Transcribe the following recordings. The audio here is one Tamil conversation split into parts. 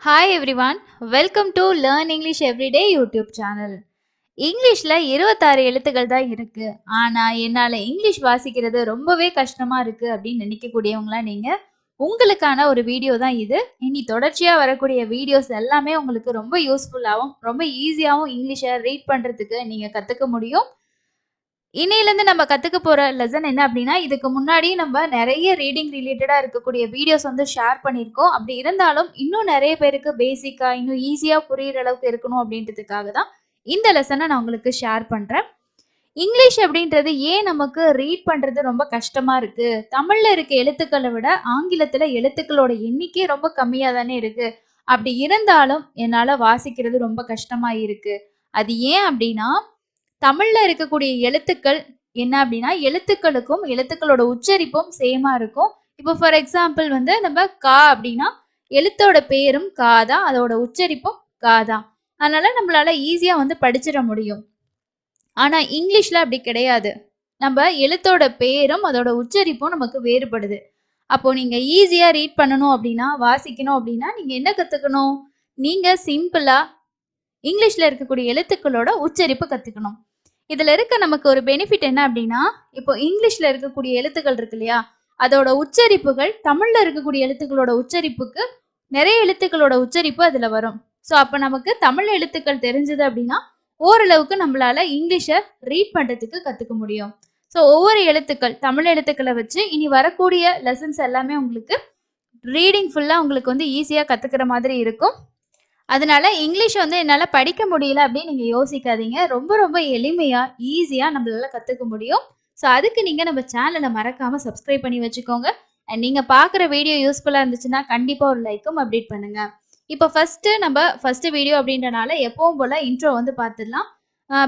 Hi everyone, welcome to learn English everyday YouTube channel. இங்கிலீஷ்ல 26 எழுத்துக்கள் தான் இருக்கு. ஆனா என்னால இங்கிலீஷ் வாசிக்கிறது ரொம்பவே கஷ்டமா இருக்கு அப்படின்னு நினைக்கக்கூடியவங்களா நீங்க. உங்களுக்கான ஒரு வீடியோ தான் இது. இனி தொடர்ச்சியா வரக்கூடிய வீடியோஸ் எல்லாமே உங்களுக்கு ரொம்ப யூஸ்ஃபுல்லாகவும் ரொம்ப ஈஸியாகவும் இங்கிலீஷை ரீட் பண்றதுக்கு நீங்க கத்துக்க முடியும். இன்னையிலேருந்து நம்ம கத்துக்க போற லெசன் என்ன அப்படின்னா, இதுக்கு முன்னாடி நம்ம நெறைய ரீடிங் ரிலேட்டடா இருக்கக்கூடிய வீடியோஸ் வந்து ஷேர் பண்ணியிருக்கோம். அப்படி இருந்தாலும், இன்னும் நெறைய பேருக்கு பேசிக்கா, இன்னும் ஈஸியா புரியிற அளவுக்கு இருக்கணும் அப்படின்றதுக்காக தான் இந்த லெசன நான் உங்களுக்கு ஷேர் பண்றேன். இங்கிலீஷ் அப்படின்றது ஏன் நமக்கு ரீட் பண்றது ரொம்ப கஷ்டமா இருக்கு? தமிழ்ல இருக்க எழுத்துக்கள விட ஆங்கிலத்துல எழுத்துக்களோட எண்ணிக்கை ரொம்ப கம்மியா தானே இருக்கு. அப்படி இருந்தாலும் என்னால வாசிக்கிறது ரொம்ப கஷ்டமா இருக்கு. அது ஏன் அப்படின்னா, தமிழ்ல இருக்கக்கூடிய எழுத்துக்கள் என்ன அப்படின்னா, எழுத்துக்களுக்கும் எழுத்துக்களோட உச்சரிப்பும் சேமா இருக்கும். இப்போ ஃபார் எக்ஸாம்பிள் வந்து நம்ம கா அப்படின்னா, எழுத்தோட பேரும் கா தான். அதோட உச்சரிப்பும் கா தான். அதனால நம்மளால ஈஸியா வந்து படிச்சிட முடியும். ஆனா இங்கிலீஷ்ல அப்படி கிடையாது. நம்ம எழுத்தோட பேரும், அதோட உச்சரிப்பும் நமக்கு வேறுபடுது. அப்போ நீங்க ஈஸியா ரீட் பண்ணணும் அப்படின்னா, வாசிக்கணும் அப்படின்னா, நீங்க என்ன கத்துக்கணும்? நீங்க சிம்பிளா இங்கிலீஷ்ல இருக்கக்கூடிய எழுத்துக்களோட உச்சரிப்பு கத்துக்கணும். இதுல இருக்க நமக்கு ஒரு பெனிஃபிட் என்ன அப்படின்னா, இப்போ இங்கிலீஷ்ல இருக்கக்கூடிய எழுத்துக்கள் இருக்கு இல்லையா? அதோட உச்சரிப்புகள் தமிழ்ல இருக்கக்கூடிய எழுத்துக்களோட உச்சரிப்புக்கு நிறைய எழுத்துக்களோட உச்சரிப்பு அதுல வரும். ஸோ அப்ப நமக்கு தமிழ் எழுத்துக்கள் தெரிஞ்சது அப்படின்னா, ஓரளவுக்கு நம்மளால இங்கிலீஷ ரீட் பண்றதுக்கு கத்துக்க முடியும். ஸோ ஒவ்வொரு எழுத்துக்கள், தமிழ் எழுத்துக்களை வச்சு இனி வரக்கூடிய லெசன்ஸ் எல்லாமே உங்களுக்கு ரீடிங் ஃபுல்லா உங்களுக்கு வந்து ஈஸியா கத்துக்கிற மாதிரி இருக்கும். அதனால இங்கிலீஷ் வந்து என்னால படிக்க முடியல அப்படின்னு நீங்க யோசிக்காதீங்க. ரொம்ப ரொம்ப எளிமையா, ஈஸியா நம்மளால கத்துக்க முடியும். ஸோ அதுக்கு நீங்க நம்ம சேனல மறக்காம சப்ஸ்கிரைப் பண்ணி வச்சுக்கோங்க. அண்ட் நீங்க பார்க்குற வீடியோ யூஸ்ஃபுல்லா இருந்துச்சுன்னா, கண்டிப்பா ஒரு லைக்கும் அப்டேட் பண்ணுங்க. இப்போ ஃபர்ஸ்ட் வீடியோ அப்படின்றனால எப்பவும் போல இன்ட்ரோ வந்து பார்த்துடலாம்.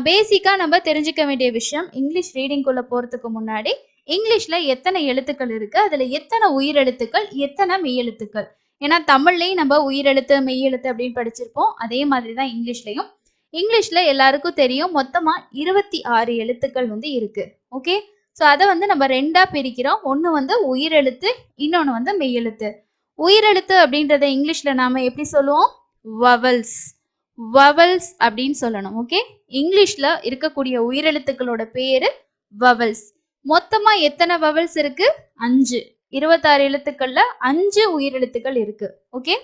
பேசிக்கா நம்ம தெரிஞ்சுக்க வேண்டிய விஷயம், இங்கிலீஷ் ரீடிங்குள்ள போறதுக்கு முன்னாடி, இங்கிலீஷ்ல எத்தனை எழுத்துக்கள் இருக்கு? அதுல எத்தனை உயிரெழுத்துக்கள், எத்தனை மெய்யெழுத்துக்கள்? ஏன்னா தமிழ்லயும் நம்ம உயிரெழுத்து, மெய்யெழுத்து அப்படின்னு படிச்சிருப்போம். அதே மாதிரி தான் இங்கிலீஷ்லயும். இங்கிலீஷ்ல எல்லாருக்கும் தெரியும் மொத்தமா 26 எழுத்துக்கள் வந்து இருக்கு. ஓகே. ஸோ அத வந்து நம்ம 2ஆ பிரிக்கிறோம். ஒண்ணு வந்து உயிரெழுத்து, இன்னொன்னு வந்து மெய்யெழுத்து. உயிரெழுத்து அப்படின்றத இங்கிலீஷ்ல நாம எப்படி சொல்லுவோம்? வவல்ஸ். வவல்ஸ் அப்படின்னு சொல்லணும். ஓகே. இங்கிலீஷ்ல இருக்கக்கூடிய உயிரெழுத்துக்களோட பேரு வவல்ஸ். மொத்தமா எத்தனை வவல்ஸ் இருக்கு? 5. 26 எழுத்துக்கள்ல 5 உயிரெழுத்துக்கள் இருக்கு. ஓகே.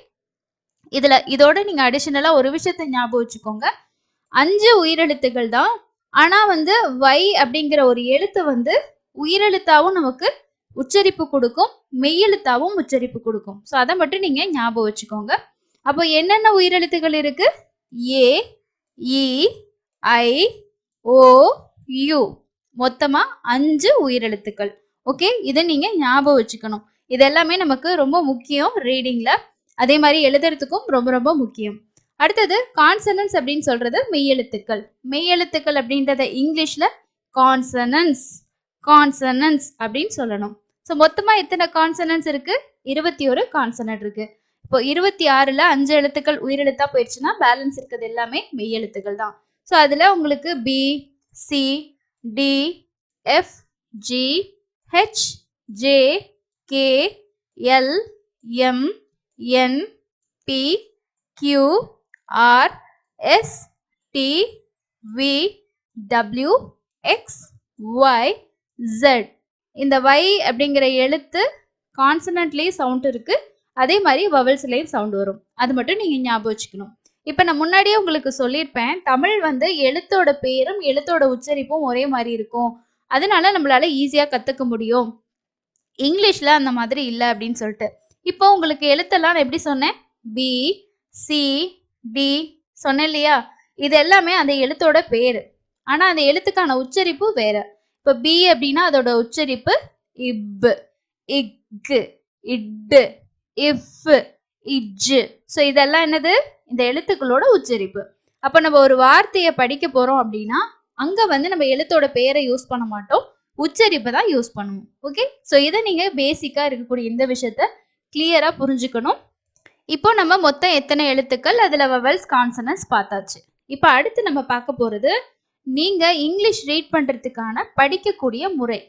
இதோட நீங்க அடிஷனலா ஒரு விஷயத்தை ஞாபகம் வச்சுக்கோங்க. 5 உயிரெழுத்துக்கள் தான். ஆனா வந்து வை அப்படிங்கிற ஒரு எழுத்து வந்து உயிரெழுத்தாவும் நமக்கு உச்சரிப்பு கொடுக்கும், மெய்யெழுத்தாவும் உச்சரிப்பு கொடுக்கும். ஸோ அதை மட்டும் நீங்க ஞாபகம் வச்சுக்கோங்க. அப்போ என்னென்ன உயிரெழுத்துக்கள் இருக்கு? ஏ, இ, ஐ, ஓ, யு. மொத்தமா 5 உயிரெழுத்துக்கள். ஓகே. இதை நீங்க ஞாபகம் வச்சுக்கணும். இது எல்லாமே நமக்கு ரொம்ப முக்கியம் ரீடிங்ல. அதே மாதிரி எழுதுறதுக்கும் ரொம்ப ரொம்ப முக்கியம். அடுத்தது கான்சனன்ஸ் அப்படின்னு சொல்றது மெய்யெழுத்துக்கள். மெய்யெழுத்துக்கள் அப்படின்றத இங்கிலீஷ்ல கான்சனன்ஸ் கான்சனன்ஸ் அப்படின்னு சொல்லணும். ஸோ மொத்தமா எத்தனை கான்சனன்ஸ் இருக்கு? 21 கான்சனன்ட் இருக்கு. இப்போ 26ல 5 எழுத்துக்கள் உயிரெழுத்தா போயிடுச்சுன்னா பேலன்ஸ் இருக்கிறது எல்லாமே மெய்யெழுத்துக்கள் தான். ஸோ அதுல உங்களுக்கு B, C, D, F, G, H, J, K, L, M, N, P, Q, R, S, T, V, W, X, Y, Z. இந்த வை அப்படிங்கிற எழுத்து கான்சனன்ட்லேயும் சவுண்ட் இருக்கு. அதே மாதிரி வவல்ஸ்லேயும் சவுண்ட் வரும். அது மட்டும் நீங்க ஞாபகம் வச்சுக்கணும். இப்போ நான் முன்னாடியே உங்களுக்கு சொல்லியிருப்பேன், தமிழ் வந்து எழுத்தோட பேரும் எழுத்தோட உச்சரிப்பும் ஒரே மாதிரி இருக்கும். அதனால நம்மளால ஈஸியா கத்துக்க முடியும். இங்கிலீஷ்ல அந்த மாதிரி இல்லை அப்படின்னு சொல்லிட்டு. இப்போ உங்களுக்கு எழுத்தெல்லாம் நான் எப்படி சொன்னேன்? பி, சி, டி சொன்னேன் இல்லையா? இது எல்லாமே அந்த எழுத்தோட பேரு. ஆனா அந்த எழுத்துக்கான உச்சரிப்பு வேற. இப்போ பி அப்படின்னா அதோட உச்சரிப்பு இப், இக்கு, இட்டு, இஃப், இஜ். ஸோ இதெல்லாம் என்னது? இந்த எழுத்துக்களோட உச்சரிப்பு. அப்ப நம்ம ஒரு வார்த்தையை படிக்க போறோம் அப்படின்னா அங்க வந்து நம்ம எழுத்தோட பேரை யூஸ் பண்ண மாட்டோம், உச்சரிப்பை தான் யூஸ் பண்ணுவோம். ஓகே. ஸோ இதை நீங்க பேசிக்கா இருக்கக்கூடிய இந்த விஷயத்த கிளியரா புரிஞ்சுக்கணும். இப்போ நம்ம மொத்தம் எத்தனை எழுத்துக்கள், அதுல வவல்ஸ், கான்சனன்ஸ் பார்த்தாச்சு. இப்போ அடுத்து நம்ம பார்க்க போறது, நீங்க இங்கிலீஷ் ரீட் பண்றதுக்கான படிக்கக்கூடிய முறை.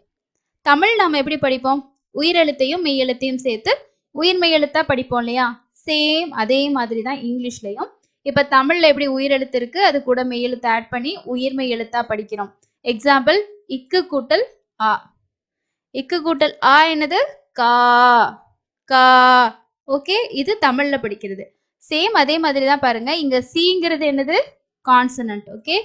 தமிழ் நாம எப்படி படிப்போம்? உயிரெழுத்தையும் மெய்யெழுத்தையும் சேர்த்து உயிர் மெய்யெழுத்தா படிப்போம் இல்லையா? சேம் அதே மாதிரி தான் இங்கிலீஷ்லயும். இப்ப தமிழ்ல எப்படி உயிரெழுத்து இருக்கு, அது கூட மெய்யெழுத்து ஆட் பண்ணி உயிர்மெய் எழுத்தா படிக்கிறோம். எக்ஸாம்பிள், இக்கு கூட்டல் ஆ. இக்கு கூட்டல் ஆ என்னது? கா. கா. ஓகே, இது தமிழ்ல படிக்கிறது. சேம் அதே மாதிரி தான் பாருங்க. இங்க சிங்கிறது என்னது? கான்சனன்ட். ஓகே,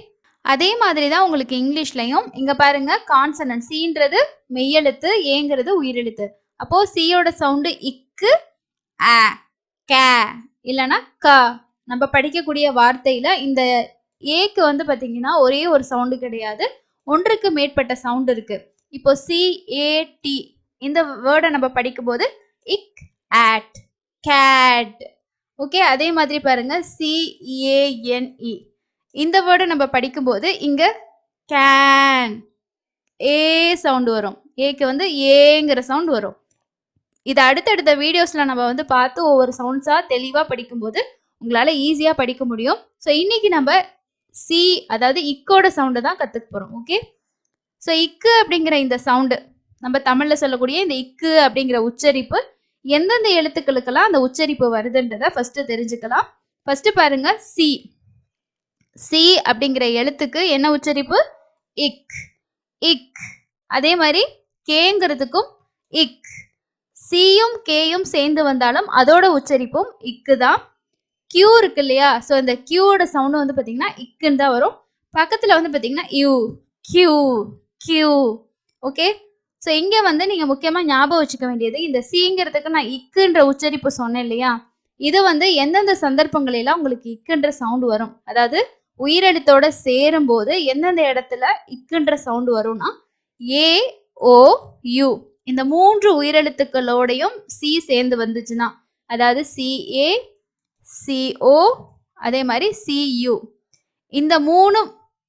அதே மாதிரி தான் உங்களுக்கு இங்கிலீஷ்லயும். இங்க பாருங்க, கான்சனன்ட் சீன்றது மெய்யெழுத்து, ஏங்கிறது உயிரெழுத்து. அப்போ சியோட சவுண்டு இக்கு, ஆ, கே இல்லைன்னா க. நம்ம படிக்கக்கூடிய வார்த்தையில இந்த ஏக்கு வந்து பாத்தீங்கன்னா ஒரே ஒரு சவுண்டு கிடையாது, ஒன்றுக்கு மேற்பட்ட சவுண்ட் இருக்கு. இப்போ CAT இந்த வேர்டை நம்ம படிக்கும்போது இக், ஆட், கேட். ஓகே, அதே மாதிரி பாருங்க CANE இந்த வேர்டை நம்ம படிக்கும்போது இங்க கேன், ஏ சவுண்ட் வரும். ஏக்கு வந்து ஏங்கிற சவுண்ட் வரும். இது அடுத்தடுத்த வீடியோஸ்ல நம்ம வந்து பார்த்து ஒவ்வொரு சவுண்ட்ஸா தெளிவா படிக்கும்போது உங்களால ஈஸியா படிக்க முடியும். ஸோ இன்னைக்கு நம்ம சி அதாவது இக்கோட சவுண்டை தான் கத்துக்க போறோம். ஓகே, ஸோ இக்கு அப்படிங்கிற இந்த சவுண்டு நம்ம தமிழ்ல சொல்லக்கூடிய இந்த இக்கு அப்படிங்கிற உச்சரிப்பு எந்தெந்த எழுத்துக்களுக்கெல்லாம் அந்த உச்சரிப்பு வருதுன்றத ஃபர்ஸ்ட் தெரிஞ்சுக்கலாம். ஃபர்ஸ்ட் பாருங்க, சி. சி அப்படிங்கிற எழுத்துக்கு என்ன உச்சரிப்பு? இக், இக். அதே மாதிரி கேங்கிறதுக்கும் இக். சியும் கேயும் சேர்ந்து வந்தாலும் அதோட உச்சரிப்பும் இக்கு தான். கியூ இருக்கு இல்லையா? ஸோ இந்த கியூவோட சவுண்டு வந்து பார்த்தீங்கன்னா இக்குன்னு தான் வரும். பக்கத்தில் வந்து பார்த்தீங்கன்னா U, Q, Q. Okay, so இங்கே வந்து நீங்கள் முக்கியமாக ஞாபகம் வச்சுக்க வேண்டியது, இந்த சிங்கிறதுக்கு நான் இக்குன்ற உச்சரிப்பு சொன்னேன் இல்லையா? இது வந்து எந்தெந்த சந்தர்ப்பங்களெல்லாம் உங்களுக்கு இக்குன்ற சவுண்டு வரும், அதாவது உயிரெழுத்தோட சேரும் போது எந்தெந்த இடத்துல இக்குன்ற சவுண்டு வரும்னா, ஏ, ஓ, யூ இந்த 3 உயிரெழுத்துக்களோடையும் சி சேர்ந்து வந்துச்சுன்னா, அதாவது CA, CO அதே மாதிரி CU இந்த 3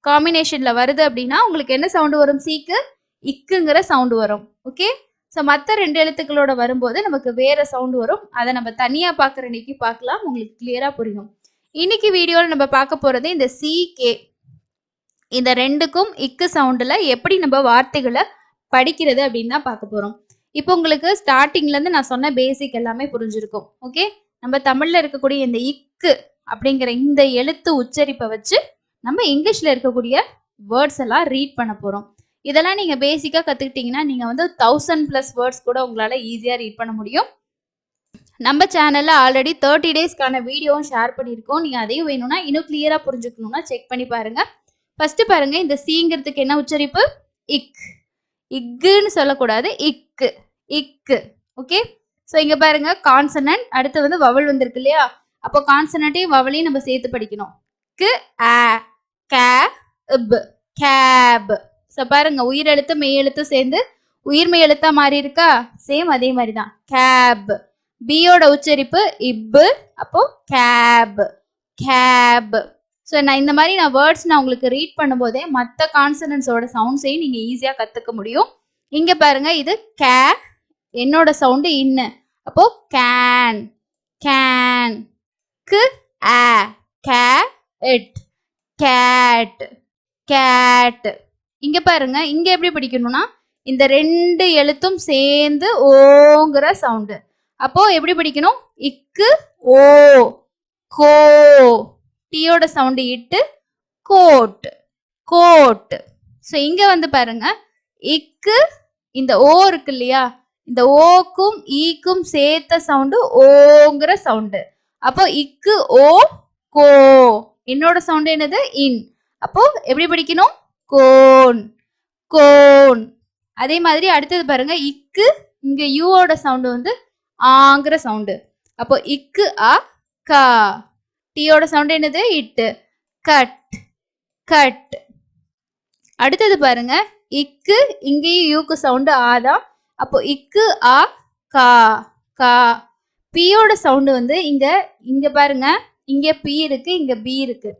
காம்பினேஷன்ல வருது அப்படின்னா உங்களுக்கு என்ன சவுண்டு வரும்? சிக்கு இக்குங்கிற சவுண்டு வரும். ஓகே, ஸோ மற்ற 2 எழுத்துக்களோட வரும்போது நமக்கு வேற சவுண்டு வரும். அதை நம்ம தனியா பார்க்குற இன்னைக்கு பார்க்கலாம், உங்களுக்கு கிளியரா புரியும். இன்னைக்கு வீடியோவில் நம்ம பார்க்க போறது இந்த CK இந்த ரெண்டுக்கும் இக்கு சவுண்டுல எப்படி நம்ம வார்த்தைகளை படிக்கிறது அப்படின்னு தான் பார்க்க போறோம். இப்போ உங்களுக்கு ஸ்டார்டிங்ல இருந்து நான் சொன்ன பேசிக் எல்லாமே புரிஞ்சிருக்கும். ஓகே, நம்ம தமிழ்ல இருக்கக்கூடிய இந்த இக்கு அப்படிங்கிற இந்த எழுத்து உச்சரிப்பை வச்சு நம்ம இங்கிலீஷ்ல இருக்கக்கூடிய வேர்ட்ஸ் எல்லாம் ரீட் பண்ண போறோம். இதெல்லாம் நீங்க பேசிக்கா கத்துக்கிட்டீங்கன்னா நீங்க வந்து 1000+ வேர்ட்ஸ் கூட உங்களால ஈஸியா ரீட் பண்ண முடியும். நம்ம சேனல்ல ஆல்ரெடி 30 டேஸ்க்கான வீடியோவும் ஷேர் பண்ணியிருக்கோம். நீங்க அதையும் வேணும்னா இன்னும் கிளியரா புரிஞ்சுக்கணும்னா செக் பண்ணி பாருங்க. ஃபர்ஸ்ட் பாருங்க, இந்த சிங்கிறதுக்கு என்ன உச்சரிப்பு? இக். இக்குன்னு சொல்லக்கூடாது, இக்கு, இக்கு. ஓகே, ஸோ இங்க பாருங்க கான்சனன்ட், அடுத்து வந்து வவல் வந்திருக்கு இல்லையா? அப்போ கான்சனன்ட்டையும் வவலையும் நம்ம சேர்த்து படிக்கணும். கு, ஆ, கே, இப், கேப். ஸோ பாருங்க, உயிரெழுத்து மெய் எழுத்து சேர்ந்து உயிர்மெய் எழுத்தா மாறி இருக்கா? சேம் அதே மாதிரி தான். கேப். பியோட உச்சரிப்பு இப்பு, அப்போ கேப், கேப். ஸோ நான் இந்த மாதிரி வேர்ட்ஸ் நான் உங்களுக்கு ரீட் பண்ணும்போதே மற்ற கான்சனன்ஸோட சவுண்ட்ஸையும் நீங்கள் ஈஸியாக கற்றுக்க முடியும். இங்கே பாருங்க, இது கே, என்னோட சவுண்டு இன்னு, அப்போ கேன், கேன். கு, ஆ, கே, இட், கேட், கேட். இங்கே பாருங்க, இங்கே எப்படி படிக்கணும்னா இந்த 2 எழுத்தும் சேர்ந்து ஓங்கிற சவுண்டு. அப்போ எப்படி படிக்கணும்? இக்கு, ஓ, கோ. டீயோட சவுண்டு இட்டு, கோட், கோட். ஸோ இங்க வந்து பாருங்க, இக்கு இந்த ஓ இருக்கு இல்லையா? இந்த ஓக்கும் ஈக்கும் சேர்த்த சவுண்டு ஓங்கிற சவுண்டு. அப்போ இக்கு, ஓ, கோ. என்னோட சவுண்டு என்னது? இன். அப்போ எப்படி படிக்கணும்? கோன், கோன். அதே மாதிரி அடுத்தது பாருங்க, இக்கு இங்க யூவோட சவுண்டு வந்து ஆங்கிற சவுண்டு. அப்போ இக்கு, ஆ, கா. டீயோட சவுண்ட் என்னது? இட்டு, கட், கட். அடுத்தது பாருங்க, இக்கு இங்கேயும் யூக்கு சவுண்டு ஆதான். அப்போ இக்கு, ஆ, கா, கா. பியோட சவுண்டு வந்து இங்க இங்க பாருங்க, இங்க பி இருக்கு, இங்க பி இருக்கு.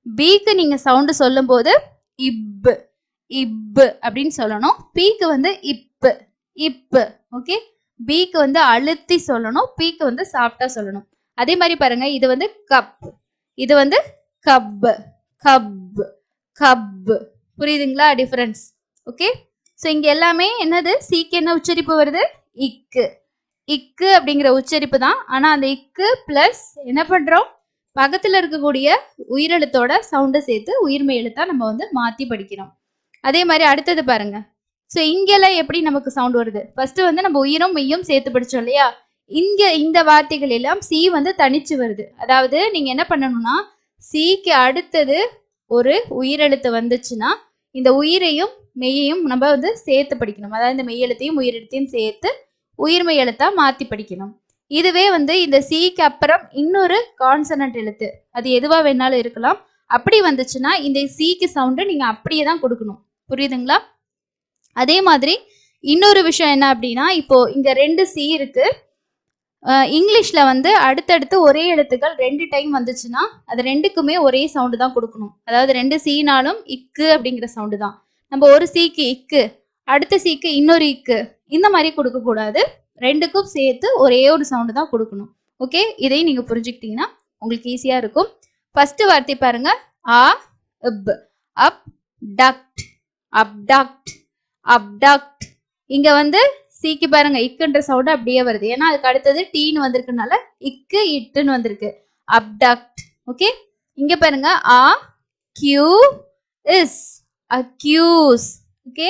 பிக்கு நீங்க சவுண்டு சொல்லும் போது இப்பு, இப்பு அப்படின்னு சொல்லணும். பிக்கு வந்து இப்பு, இப்பு. ஓகே, பிக்கு வந்து அழுத்தி சொல்லணும், பிக்கு வந்து சாஃப்டா சொல்லணும். அதே மாதிரி பாருங்க, இது வந்து கப், இது வந்து கப், கப், கப். புரியுதுங்களா டிஃபரன்ஸ்? ஓகே, ஸோ இங்க எல்லாமே என்னது? சிக்கு என்ன உச்சரிப்பு வருது? இக்கு, இக்கு அப்படிங்கிற உச்சரிப்பு தான். ஆனா அந்த இக்கு பிளஸ் என்ன பண்றோம், பக்கத்துல இருக்கக்கூடிய உயிரெழுத்தோட சவுண்டை சேர்த்து உயிர்மெய் எழுத்தா நம்ம வந்து மாத்தி படிக்கிறோம். அதே மாதிரி அடுத்தது பாருங்க. ஸோ இங்கெல்லாம் எப்படி நமக்கு சவுண்ட் வருது, ஃபர்ஸ்ட் வந்து நம்ம உயிரும் மெய்யும் சேர்த்து படிச்சோம் இல்லையா. இங்க இந்த வார்த்தைகள் எல்லாம் சி வந்து தனிச்சு வருது. அதாவது நீங்க என்ன பண்ணணும்னா, சிக்கு அடுத்தது ஒரு உயிரெழுத்து வந்துச்சுன்னா இந்த உயிரையும் மெய்யையும் நம்ம வந்து சேர்த்து படிக்கணும். அதாவது இந்த மெய்யெழுத்தையும் உயிரெழுத்தையும் சேர்த்து உயிர்மெய் எழுத்தா மாத்தி படிக்கணும். இதுவே வந்து இந்த சிக்கு அப்புறம் இன்னொரு கான்சனன்ட் எழுத்து, அது எதுவா வேணாலும் இருக்கலாம், அப்படி வந்துச்சுன்னா இந்த சிக்கு சவுண்டு நீங்க அப்படியே தான் கொடுக்கணும். புரியுதுங்களா? அதே மாதிரி இன்னொரு விஷயம் என்ன அப்படின்னா, இப்போ இங்க 2 சி இருக்கு. இங்கிலீஷ்ல வந்து அடுத்தடுத்து ஒரே எழுத்துக்கள் 2 டைம் வந்துச்சுன்னா அது 2க்குமே ஒரே சவுண்டு தான் கொடுக்கணும். அதாவது 2 சீனாலும் இக்கு அப்படிங்கிற சவுண்டு தான். நம்ம ஒரு சீக்கு இக்கு, அடுத்த சீக்கு இன்னொரு இக்கு, இந்த மாதிரி கொடுக்கக்கூடாது. 2க்கும் சேர்த்து ஒரே ஒரு சவுண்டு தான் கொடுக்கணும். ஓகே, இதையும் நீங்க புரிஞ்சுக்கிட்டீங்கன்னா உங்களுக்கு ஈஸியா இருக்கும். ஃபர்ஸ்ட் வார்த்தை பாருங்க, ஆ இப், அப் டக்ட், அப்டக்ட், அப்டக்ட். இங்க வந்து சிக்கு பாருங்க இக்குன்ற சவுண்ட் அப்படியே வருது, ஏன்னா அதுக்கு அடுத்தது டீன்னு வந்திருக்கனால இக்கு இட்டுன்னு வந்திருக்கு, அப்டக்ட். ஓகே, இங்க பாருங்க ஆ கியூ இஸ், அக்யூஸ். ஓகே,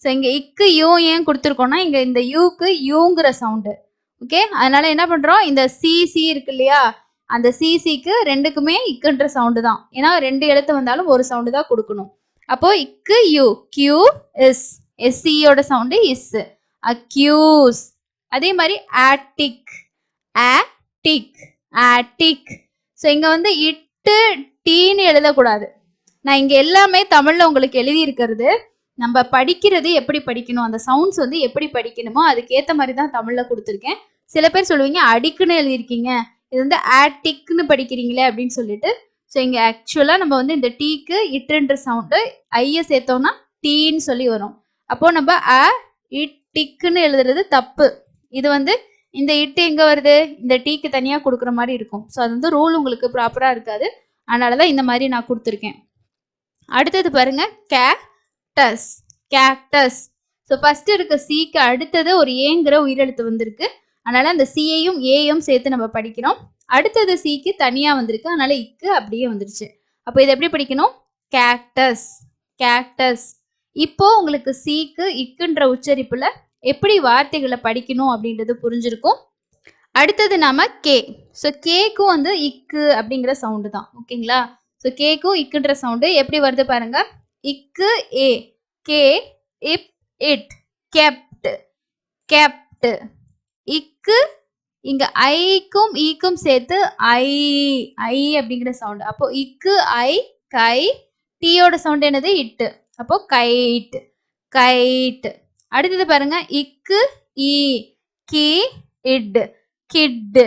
ஸோ இங்க இக்கு யூ ஏன் கொடுத்துருக்கோம்னா இங்க இந்த யூக்கு யூங்கிற சவுண்டு. ஓகே, அதனால என்ன பண்றோம், இந்த சி இருக்கு இல்லையா, அந்த சிக்கு 2க்குமே இக்குன்ற சவுண்டு தான், ஏன்னா 2 எழுத்து வந்தாலும் ஒரு சவுண்டு தான் கொடுக்கணும். அப்போ இக்கு யூ, கியூ இஸ், எஸ்சியோட சவுண்டு இஸ், அக்யூஸ். அதே மாதிரி ஆட்டிக், ஆட்டிக், ஆட்டிக். ஸோ இங்க வந்து இட்டு டீன்னு எழுதக்கூடாது. நான் இங்க எல்லாமே தமிழ்ல உங்களுக்கு எழுதி இருக்கிறது, நம்ம படிக்கிறது எப்படி படிக்கணும், அந்த சவுண்ட்ஸ் வந்து எப்படி படிக்கணுமோ அதுக்கேற்ற மாதிரி தான் தமிழ்ல கொடுத்துருக்கேன். சில பேர் சொல்லுவீங்க அடிக்குன்னு எழுதியிருக்கீங்க, இது வந்து ஆட்டிக்னு படிக்கிறீங்களே அப்படின்னு சொல்லிட்டு. ஸோ இங்க ஆக்சுவலா நம்ம வந்து இந்த டீக்கு இட்டுன்ற சவுண்டு ஐய சேர்த்தோம்னா டீன்னு சொல்லி வரும். அப்போ நம்ம அ இட்டிக்குன்னு எழுதுறது தப்பு. இது வந்து இந்த இட்டு எங்க வருது, இந்த டீக்கு தனியா கொடுக்குற மாதிரி இருக்கும். ஸோ அது வந்து ரூல் உங்களுக்கு ப்ராப்பரா இருக்காது, அதனாலதான் இந்த மாதிரி நான் கொடுத்துருக்கேன். அடுத்தது பாருங்க, கேக்டஸ், கேக்டஸ். ஸோ ஃபர்ஸ்ட் இருக்க சிக்கு அடுத்தது ஒரு ஏங்கிற உயிரெழுத்து வந்திருக்கு, அதனால அந்த சியையும் ஏயும் சேர்த்து நம்ம படிக்கிறோம். அடுத்தது சிக்கு தனியா வந்திருக்கு, அதனால இக்கு அப்படியே வந்துருச்சு. அப்போ இதை எப்படி படிக்கணும், கேக்டஸ், கேக்டஸ். இப்போ உங்களுக்கு சிக்கு இக்குன்ற உச்சரிப்புல எப்படி வார்த்தைகளை படிக்கணும் அப்படின்றது புரிஞ்சிருக்கும். அடுத்தது நாம கே. ஸோ கேக்கும் வந்து இக்கு அப்படிங்கிற சவுண்டு தான். ஓகேங்களா? ஸோ கேக்கும் இக்குன்ற சவுண்டு எப்படி வருது பாருங்க, இக்கு ஏ, கே இப் இட், கெப்ட், கெப்ட். இக்கு இங்க ஐக்கும் ஈக்கும் சேர்த்து ஐ, ஐ அப்படிங்கிற சவுண்டு. அப்போ இக்கு ஐ, கை, டீயோட சவுண்ட் என்னது இட்டு, அப்போ கைட், கைட். அடுத்தது பாருங்க, இக்கு ஈ, கி இட், கிட்.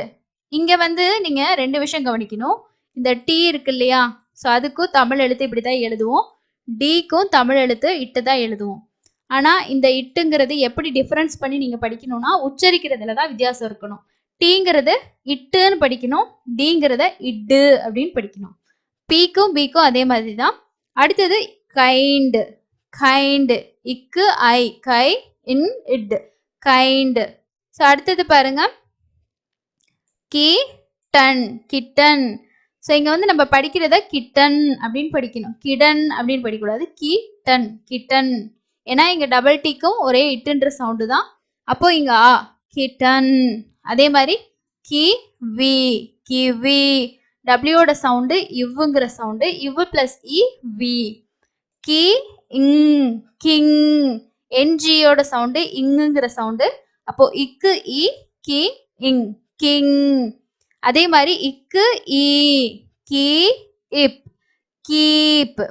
இங்க வந்து நீங்க 2 விஷயம் கவனிக்கணும். இந்த டி இருக்கு இல்லையா, ஸோ அதுக்கும் தமிழ் எழுத்து இப்படிதான் எழுதுவோம், டிக்கும் தமிழ் எழுத்து இட்டு தான் எழுதுவோம். ஆனா இந்த இட்டுங்கிறது எப்படி டிஃபரன்ஸ் பண்ணி நீங்க படிக்கணும்னா உச்சரிக்கிறதுல தான் வித்தியாசம் இருக்கணும். டீங்கிறது இட்டுன்னு படிக்கணும், டிங்கிறத இட்டு அப்படின்னு படிக்கணும். பீக்கும் பீக்கும் அதே மாதிரி தான். அடுத்தது கைண்ட், கைண்ட், இக்கு ஐ, கை இன் இட், கைண்ட். ஸோ அடுத்தது பாருங்க, கிட்டன், கிட்டன். ஸோ இங்க வந்து நம்ம படிக்கிறத கிட்டன் அப்படின்னு படிக்கணும், கிடன் அப்படின்னு படிக்கக்கூடாது, கிட்டன், கிட்டன். ஏன்னா இங்க டபுள் டீக்கும் ஒரே இட்டுன்ற சவுண்டு தான். அப்போ இங்க ஆ, கிட்டன். அதே மாதிரி கிவி, கிவி, டபிள்யூட சவுண்டு இவ்வுங்கிற சவுண்டு, இவ்வு பிளஸ் இ வி. கி இங், கிங், என்ஜியோட சவுண்டு இங்குங்கிற சவுண்டு. அப்போ இக்கு இ, கி இங், கிங். அதே மாதிரி இக்கு இ, கி இப், கீப்.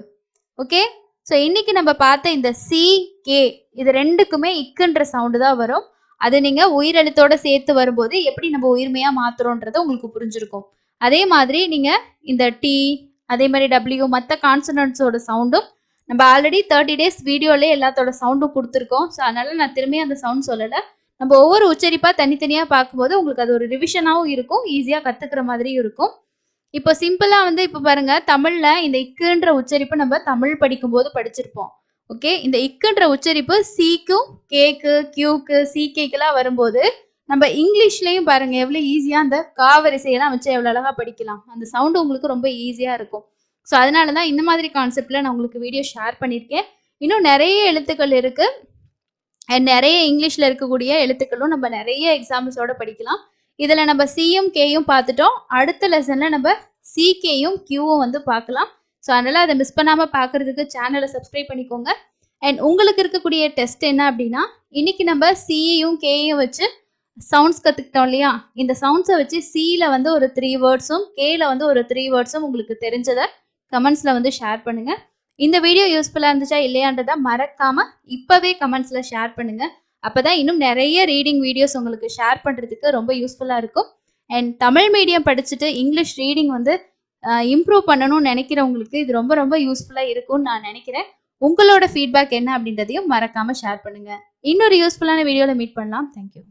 ஓகே, ஸோ இன்னைக்கு நம்ம பார்த்த இந்த சி கே இது 2க்குமே இக்குன்ற சவுண்டு தான் வரும். அது நீங்க உயிரெழுத்தோட சேர்த்து வரும்போது எப்படி நம்ம உயிர்மையா மாத்துறோன்றது உங்களுக்கு புரிஞ்சிருக்கும். அதே மாதிரி நீங்க இந்த டி, அதே மாதிரி டபிள்யூ, மற்ற கான்சனன்ட்ஸோட சவுண்டும் நம்ம ஆல்ரெடி 30 days வீடியோலேயே எல்லாத்தோட சவுண்டும் கொடுத்துருக்கோம். ஸோ அதனால நான் திரும்பி அந்த சவுண்ட் சொல்லலை. நம்ம ஒவ்வொரு உச்சரிப்பா தனித்தனியா பார்க்கும்போது உங்களுக்கு அது ஒரு ரிவிஷனாகவும் இருக்கும், ஈஸியா கத்துக்கிற மாதிரியும் இருக்கும். இப்போ சிம்பிளா வந்து இப்போ பாருங்க, தமிழ்ல இந்த இக்குன்ற உச்சரிப்பு நம்ம தமிழ் படிக்கும்போது படிச்சிருப்போம். ஓகே, இந்த இக்குன்ற உச்சரிப்பு சிக்கும் கேக்கு, கியூக்கு, சிகேக்கெல்லாம் வரும்போது நம்ம இங்கிலீஷ்லயும் பாருங்க எவ்வளோ ஈஸியா அந்த கா வரிசையெல்லாம் வச்சு எவ்வளோ அழகா படிக்கலாம். அந்த சவுண்ட் உங்களுக்கு ரொம்ப ஈஸியா இருக்கும். ஸோ அதனால தான் இந்த மாதிரி கான்செப்ட்ல நான் உங்களுக்கு வீடியோ ஷேர் பண்ணியிருக்கேன். இன்னும் நெறைய எழுத்துக்கள் இருக்கு. அண்ட் நெறைய இங்கிலீஷ்ல இருக்கக்கூடிய எழுத்துக்களும் நம்ம நெறைய எக்ஸாம்பிள்ஸோட படிக்கலாம். இதுல நம்ம சியும், கேயும் பார்த்துட்டோம். அடுத்த லெசன்ல நம்ம சிகேயும், கியூவும் வந்து பார்க்கலாம். ஸோ அதனால அத மிஸ் பண்ணாம பார்க்கறதுக்கு சேனல சப்ஸ்கிரைப் பண்ணிக்கோங்க. அண்ட் உங்களுக்கு இருக்கக்கூடிய டெஸ்ட் என்ன அப்டின்னா, இன்னைக்கு நம்ம சியையும், கேயையும் வச்சு சவுண்ட்ஸ் கத்துக்கிட்டோம் இல்லையா? இந்த சவுண்ட்ஸ வச்சு சில வந்து ஒரு 3 வேர்ட்ஸும், கேல வந்து ஒரு 3 வேர்ட்ஸும் உங்களுக்கு தெரிஞ்சத கமெண்ட்ஸ்ல வந்து ஷேர் பண்ணுங்க. இந்த வீடியோ யூஸ்ஃபுல்லா இருந்துச்சா இல்லையான்றத மறக்காம இப்பவே கமெண்ட்ஸ்ல ஷேர் பண்ணுங்க. அப்பதான் இன்னும் நெறைய ரீடிங் வீடியோஸ் உங்களுக்கு ஷேர் பண்றதுக்கு ரொம்ப யூஸ்ஃபுல்லா இருக்கும். அண்ட் தமிழ் மீடியம் படிச்சுட்டு இங்கிலீஷ் ரீடிங் வந்து இம்ப்ரூவ் பண்ணணும்னு நெனைக்கிறவங்களுக்கு இது ரொம்ப ரொம்ப யூஸ்ஃபுல்லா இருக்கும்னு நான் நெனைக்கிறேன். உங்களோட ஃபீட்பேக் என்ன அப்படின்றதையும் மறக்காம ஷேர் பண்ணுங்க. இன்னொரு யூஸ்ஃபுல்லான வீடியோல மீட் பண்ணலாம். Thank you.